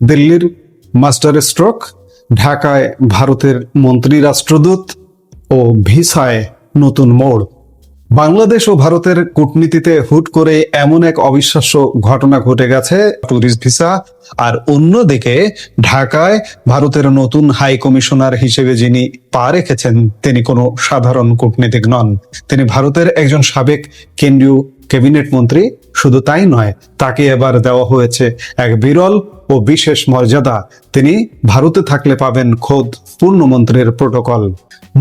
দিল্লির master stroke, ঢাকায় ভারতের মন্ত্রী রাষ্ট্রদূত ও ভিসায় নতুন মোড়। বাংলাদেশ ও ভারতের কূটনীতিতে হুট করে এমন এক অবিশ্বাস্য ঘটনা ঘটে গেছে, ট্যুরিস্ট ভিসা। আর অন্যদিকে ঢাকায় ভারতের নতুন হাই কমিশনার হিসেবে যিনি পা রেখেছেন তিনি কোনো সাধারণ কূটনীতিক নন, তিনি ভারতের একজন সাবেক কেন্দ্রীয় ক্যাবিনেট মন্ত্রী। শুধু তাই নয়, তাকে এবার দেওয়া হয়েছে এক বিরল ও বিশেষ মর্যাদা। তিনি ভারতে থাকলে পাবেন খোদ পূর্ণমন্ত্রীর প্রটোকল।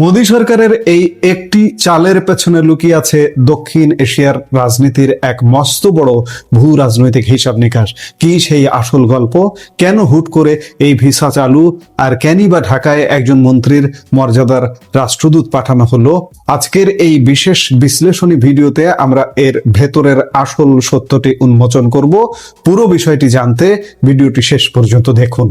মোদী সরকারের এই একটি চালের পেছনে লুকিয়ে আছে দক্ষিণ এশিয়ার রাজনীতির এক মস্ত বড় ভূ রাজনৈতিক হিসাব নিকাশ। কি সেই আসল গল্প? কেন হুট করে এই ভিসা চালু? আর কেনই বা ঢাকায় একজন মন্ত্রীর মর্যাদার রাষ্ট্রদূত পাঠানো হলো? আজকের এই বিশেষ বিশ্লেষণী ভিডিওতে আমরা এর ভেতরের আসল সত্যটি উন্মোচন করব। পুরো বিষয়টি জানতে ভিডিওটি শেষ পর্যন্ত দেখুন।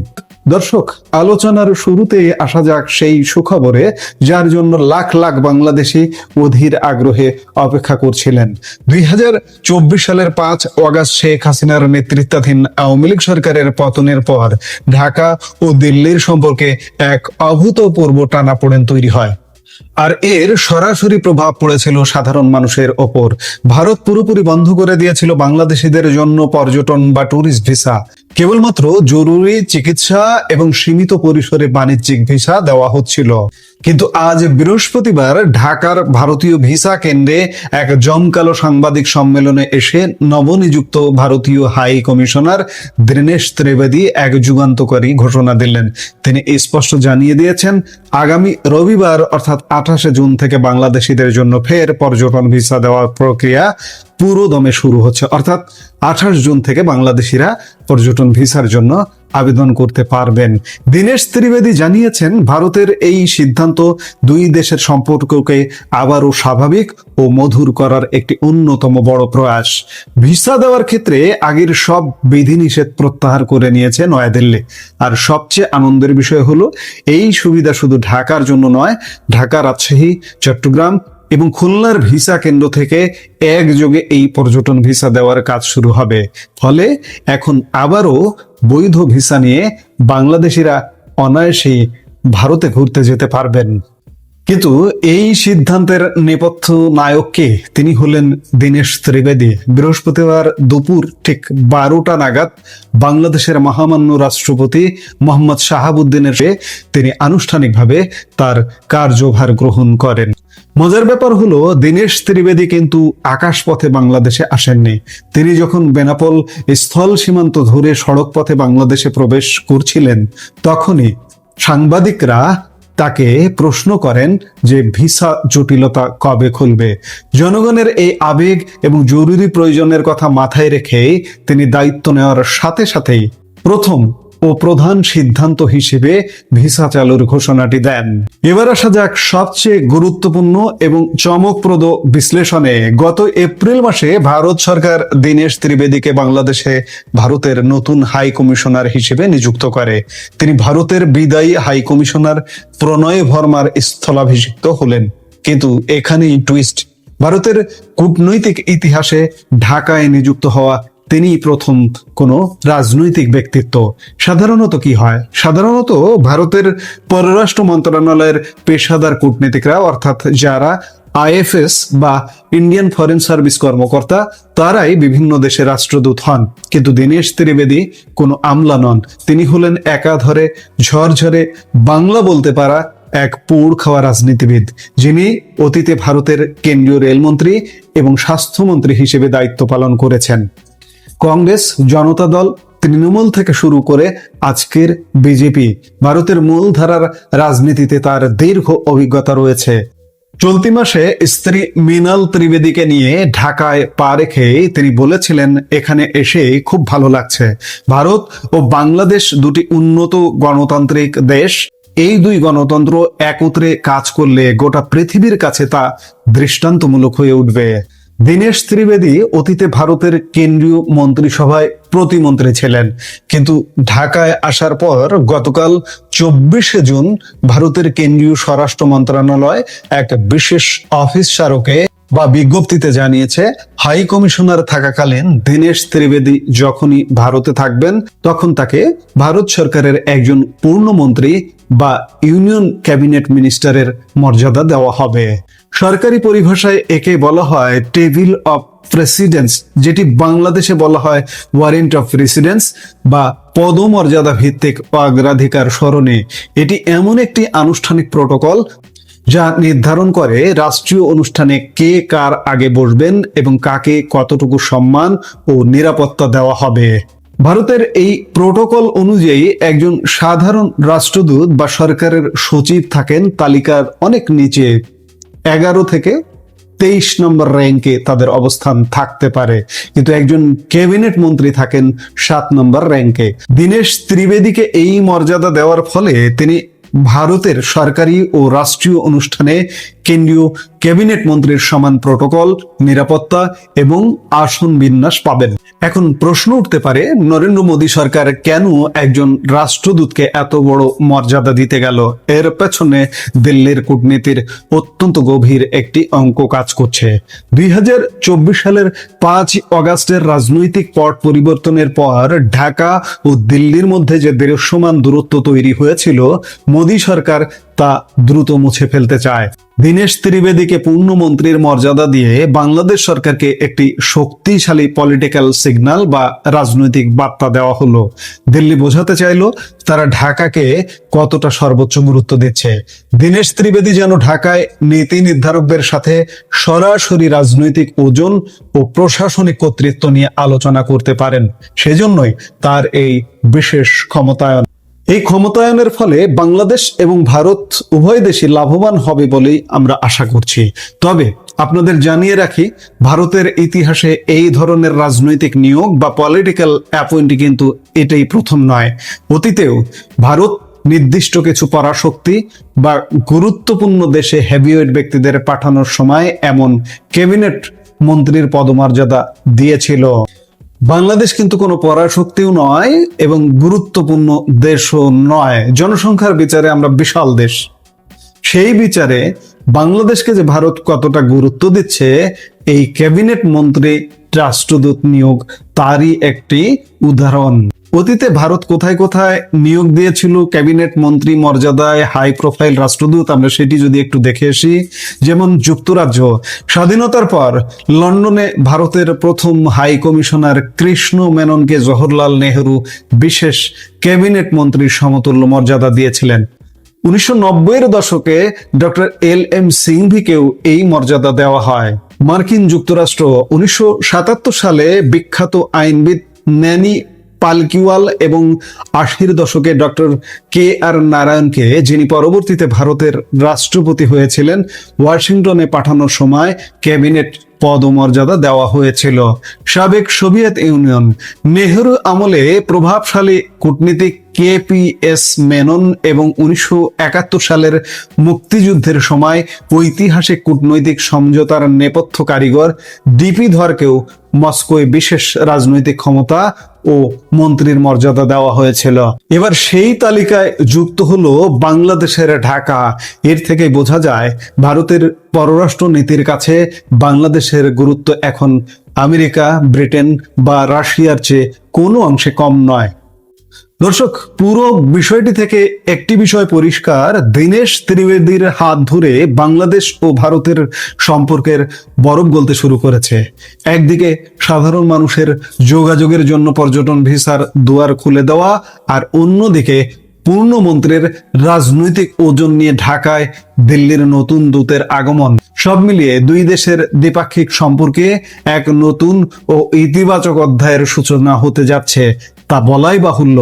দর্শক, আলোচনার শুরুতে আসা যাক সেই সুখবরে, যার জন্য লাখ লাখ বাংলাদেশি অধীর আগ্রহে অপেক্ষা করছিলেন। 2024 সালের 5 অগাস্ট শেখ হাসিনার নেতৃত্বাধীন আওয়ামী লীগ সরকারের পতনের পর ঢাকা ও দিল্লির সম্পর্কে এক অভূতপূর্ব টানাপোড়েন তৈরি হয়। আর এর সরাসরি প্রভাব পড়েছিল সাধারণ মানুষের ওপর। ভারত পুরোপুরি বন্ধ করে দিয়েছিল বাংলাদেশিদের জন্য পর্যটন বা ট্যুরিস্ট ভিসা। কেবলমাত্র জরুরি চিকিৎসা এবং সীমিত পরিসরে বাণিজ্যিক ভিসা দেওয়া হচ্ছিল। কিন্তু আজ বৃহস্পতিবার ঢাকার ভারতীয় ভিসা কেন্দ্রে এক জমকালো সাংবাদিক সম্মেলনে এসে নবনিযুক্ত ভারতীয় হাই কমিশনার দীনেশ ত্রিবেদী এক যুগান্তকারী ঘোষণা দিলেন। তিনি স্পষ্ট জানিয়ে দিয়েছেন, আগামী রবিবার অর্থাৎ 28 জুন থেকে বাংলাদেশিদের জন্য ফের পর্যটন ভিসা দেওয়ার প্রক্রিয়া পুরো দমে শুরু হচ্ছে। অর্থাৎ 28 জুন থেকে বাংলাদেশিরা পর্যটন ভিসার জন্য আবেদন করতে পারবেন। দীনেশ ত্রিবেদী জানিয়েছেন, ভারতের এই সিদ্ধান্ত দুই দেশের সম্পর্ককে আবারও স্বাভাবিক ও মধুর করার একটি অন্যতম বড় প্রয়াস। ভিসা দেওয়ার ক্ষেত্রে আগের সব বিধিনিষেধ প্রত্যাহার করে নিয়েছে নয়াদিল্লি। আর সবচেয়ে আনন্দের বিষয় হলো, এই সুবিধা শুধু ঢাকার জন্য নয়, ঢাকা, রাজশাহী, চট্টগ্রাম এবং খুলনার ভিসা কেন্দ্র থেকে একযোগে এই পর্যটন ভিসা দেওয়ার কাজ শুরু হবে। ফলে এখন আবারও বৈধ ভিসা নিয়ে বাংলাদেশিরা অনায়াসেই ভারতে ঘুরতে যেতে পারবেন। কিন্তু এই সিদ্ধান্তের নেপথ্য নায়ক কে? তিনি হলেন দীনেশ ত্রিবেদী। বৃহস্পতিবার দুপুর ঠিক 12টা নাগাদ বাংলাদেশের মহামান্য রাষ্ট্রপতি মোহাম্মদ শাহাবুদ্দিনের তিনি আনুষ্ঠানিকভাবে তার কার্যভার গ্রহণ করেন। মজার ব্যাপার হলো, দীনেশ ত্রিবেদী কিন্তু আকাশপথে বাংলাদেশে আসেননি। তিনি যখন বেনাপোল স্থল সীমান্ত ধরে সড়ক পথে বাংলাদেশে প্রবেশ করছিলেন, তখনই সাংবাদিকরা তাকে প্রশ্ন করেন যে ভিসা জটিলতা কবে খুলবে। জনগণের এই আবেগ এবং জরুরি প্রয়োজনের কথা মাথায় রেখে তিনি দায়িত্ব নেওয়ার সাথে সাথেই প্রথম ও প্রধান সিদ্ধান্ত হিসেবে ভিসা চালুর ঘোষণাটি দেন। এবার আসা যাক সবচেয়ে গুরুত্বপূর্ণ এবং চমকপ্রদ বিশ্লেষণে। গত এপ্রিল মাসে ভারত সরকার দীনেশ ত্রিবেদীকে বাংলাদেশে ভারতের নতুন হাই কমিশনার হিসেবে নিযুক্ত করে। তিনি ভারতের বিদায়ী হাই কমিশনার প্রণয় ভার্মার স্থলাভিষিক্ত হলেন। কিন্তু এখানেই টুইস্ট। ভারতের কূটনৈতিক ইতিহাসে ঢাকায় নিযুক্ত হওয়া তিনি প্রথম কোনো রাজনৈতিক ব্যক্তিত্ব। সাধারণত কি হয়? সাধারণত ভারতের পররাষ্ট্র মন্ত্রণালয়ের পেশাদার কূটনীতিকরা, অর্থাৎ যারা আইএফএস বা ইন্ডিয়ান ফরেন সার্ভিস কর্মকর্তা, তারাই বিভিন্ন দেশে রাষ্ট্রদূত হন। কিন্তু দীনেশ ত্রিবেদী কোনো আমলা নন। তিনি হলেন একাধারে ঝরঝরে বাংলা বলতে পারা এক পোড় খাওয়া রাজনীতিবিদ, যিনি অতীতে ভারতের কেন্দ্রীয় রেলমন্ত্রী এবং স্বাস্থ্যমন্ত্রী হিসেবে দায়িত্ব পালন করেছেন। কংগ্রেস, জনতা দল, তৃণমূল থেকে শুরু করে আজকের বিজেপি, ভারতের মূলধারার রাজনীতিতে তার দীর্ঘ অভিজ্ঞতা রয়েছে। চলতি মাসে স্ত্রী মৃণাল ত্রিবেদীকে নিয়ে ঢাকায় পা রেখে তিনি বলেছিলেন, এখানে এসে খুব ভালো লাগছে। ভারত ও বাংলাদেশ দুটি উন্নত গণতান্ত্রিক দেশ। এই দুই গণতন্ত্র একত্রে কাজ করলে গোটা পৃথিবীর কাছে তা দৃষ্টান্তমূলক হয়ে উঠবে। দীনেশ ত্রিবেদী অতীতে ভারতের কেন্দ্রীয় মন্ত্রিসভায় প্রতিমন্ত্রী ছিলেন, কিন্তু ঢাকায় আসার পর গতকাল 24 জুন ভারতের কেন্দ্রীয় স্বরাষ্ট্র মন্ত্রণালয় এক বিশেষ অফিস স্মারকে বা বিজ্ঞপ্তিতে জানিয়েছে, হাই কমিশনার থাকাকালীন দীনেশ ত্রিবেদী যখনই ভারতে থাকবেন তখন তাকে ভারত সরকারের একজন পূর্ণমন্ত্রী বা ইউনিয়ন ক্যাবিনেট মিনিস্টারের মর্যাদা দেওয়া হবে। সরকারি পরিভাষায় একে বলা হয় টেবিল অফ প্রেসিডেন্স, যেটি বাংলাদেশে বলা হয় ওয়ারেন্ট অফ রেসিডেন্স বা পদমর্যাদা ভিত্তিক অগ্রাধিকার স্মরণে। এটি এমন একটি আনুষ্ঠানিক প্রটোকল যা নির্ধারণ করে রাষ্ট্রীয় অনুষ্ঠানে কে কার আগে বসবেন এবং কাকে কতটুকু সম্মান ও নিরাপত্তা দেওয়া হবে। ভারতের এই প্রটোকল অনুযায়ী একজন সাধারণ রাষ্ট্রদূত বা সরকারের সচিব থাকেন তালিকার অনেক নিচে, 11 থেকে 23 নম্বর র্যাঙ্কে তাদের অবস্থান থাকতে পারে, কিন্তু একজন ক্যাবিনেট মন্ত্রী থাকেন 7 নম্বর র্যাঙ্কে। দীনেশ ত্রিবেদীকে এই মর্যাদা দেওয়ার ফলে তিনি ভারতের সরকারি ও রাষ্ট্রীয় অনুষ্ঠানে কেন্দ্রীয় ক্যাবিনেট মন্ত্রীর সমান প্রটোকল, নিরাপত্তা এবং আসন বিন্যাস পাবেন। এখন প্রশ্ন উঠতে পারে, নরেন্দ্র মোদী সরকার কেন একজন রাষ্ট্রদূতকে এত বড় মর্যাদা দিতে গেল? এর পেছনে দিল্লির কূটনীতির অত্যন্ত গভীর একটি অঙ্ক কাজ করছে। 2024 সালের 5 অগাস্টের রাজনৈতিক পট পরিবর্তনের পর ঢাকা ও দিল্লির মধ্যে যে দৃশ্যমান দূরত্ব তৈরি হয়েছিল, মোদী সরকার তা দ্রুত মুছে ফেলতে চায়। দীনেশ ত্রিবেদীকে পূর্ণমন্ত্রীর মর্যাদা দিয়ে বাংলাদেশ সরকারকে একটি শক্তিশালী পলিটিক্যাল সিগন্যাল বা রাজনৈতিক বার্তা দেওয়া হলো। দিল্লি বোঝাতে চাইলো তারা ঢাকাকে কতটা সর্বোচ্চ গুরুত্ব দিচ্ছে। দীনেশ ত্রিবেদী যেন ঢাকায় নীতি নির্ধারকদের সাথে সরাসরি রাজনৈতিক ওজন ও প্রশাসনিক কর্তৃত্ব নিয়ে আলোচনা করতে পারেন। সেজন্যই তার এই বিশেষ ক্ষমতায়ন। এই ক্ষমতায়নের ফলে বাংলাদেশ এবং ভারত উভয় দেশই লাভবান হবে বলেই আমরা আশা করছি। তবে আপনাদের জানিয়ে রাখি, ভারতের ইতিহাসে এই ধরনের রাজনৈতিক নিয়োগ বা পলিটিক্যাল অ্যাপয়েন্টমেন্ট কিন্তু এটাই প্রথম নয়। অতীতেও ভারত নির্দিষ্ট কিছু পরাশক্তি বা গুরুত্বপূর্ণ দেশে হেভিওয়েট ব্যক্তিদের পাঠানোর সময় এমন ক্যাবিনেট মন্ত্রীর পদমর্যাদা দিয়েছিল। বাংলাদেশ কিন্তু কোনো পরাশক্তিও নয় এবং গুরুত্বপূর্ণ দেশও নয়। জনসংখ্যার বিচারে আমরা বিশাল দেশ। সেই বিচারে বাংলাদেশকে যে ভারত কতটা গুরুত্ব দিচ্ছে, এই ক্যাবিনেট মন্ত্রী রাষ্ট্রদূত নিয়োগ তারই একটি উদাহরণ। অতীতে ভারত কোথায় কোথায় নিয়োগ দিয়েছিল ক্যাবিনেট মন্ত্রী মর্যাদায় হাই প্রোফাইল রাষ্ট্রদূত, আমরা সেটি যদি একটু দেখে আসি। যেমন যুক্তরাজ্য স্বাধীনতার পর লন্ডনে ভারতের প্রথম হাই কমিশনার কৃষ্ণ মেননকে জওহরলাল নেহরু বিশেষ ক্যাবিনেট মন্ত্রীর সমতুল্য মর্যাদা দিয়েছিলেন। 1990-এর দশকে ডক্টর LM সিংভিকেও এই মর্যাদা দেওয়া হয়। মার্কিন যুক্তরাষ্ট্র 1977 সালে বিখ্যাত আইনবিদ ন্যানি পালকিওয়াল এবং 80-এর দশকে ডক্টর KR নারায়ণকে, যিনি পরবর্তীতে ভারতের রাষ্ট্রপতি হয়েছিলেন, ওয়াশিংটনে পাঠানোর সময় ক্যাবিনেট পদমর্যাদা দেওয়া হয়েছিল। সাবেক সোভিয়েত ইউনিয়ন নেহরু আমলে প্রভাবশালী কূটনীতিক KPS মেনন এবং 1971 সালের মুক্তিযুদ্ধের সময় ঐতিহাসিক কূটনৈতিক সমঝোতার নেপথ্য কারিগর DP ধরকেও মস্কোয় বিশেষ রাজনৈতিক ক্ষমতা ও মন্ত্রীর মর্যাদা দেওয়া হয়েছিল। এবার সেই তালিকায় যুক্ত হলো বাংলাদেশের ঢাকা। এর থেকে বোঝা যায় ভারতের পররাষ্ট্র নীতির কাছে বাংলাদেশের গুরুত্ব এখন আমেরিকা, ব্রিটেন বা রাশিয়ার চেয়ে কোনো অংশে কম নয়। দর্শক, পুরো বিষয়টি থেকে একটি বিষয় পরিষ্কার, দীনেশ ত্রিবেদীর হাত ধরে বাংলাদেশ ও ভারতের সম্পর্কের বরফ গলতে শুরু করেছে। একদিকে সাধারণ মানুষের যোগাযোগের জন্য পর্যটন ভিসার দুয়ার খুলে দেওয়া, আর অন্যদিকে পূর্ণমন্ত্রীর রাজনৈতিক ওজন নিয়ে ঢাকায় দিল্লির নতুন দূতের আগমন। সব মিলিয়ে দুই দেশের দ্বিপাক্ষিক সম্পর্কে এক নতুন ও ইতিবাচক অধ্যায়ের সূচনা হতে যাচ্ছে, তা বলাই বাহুল্য।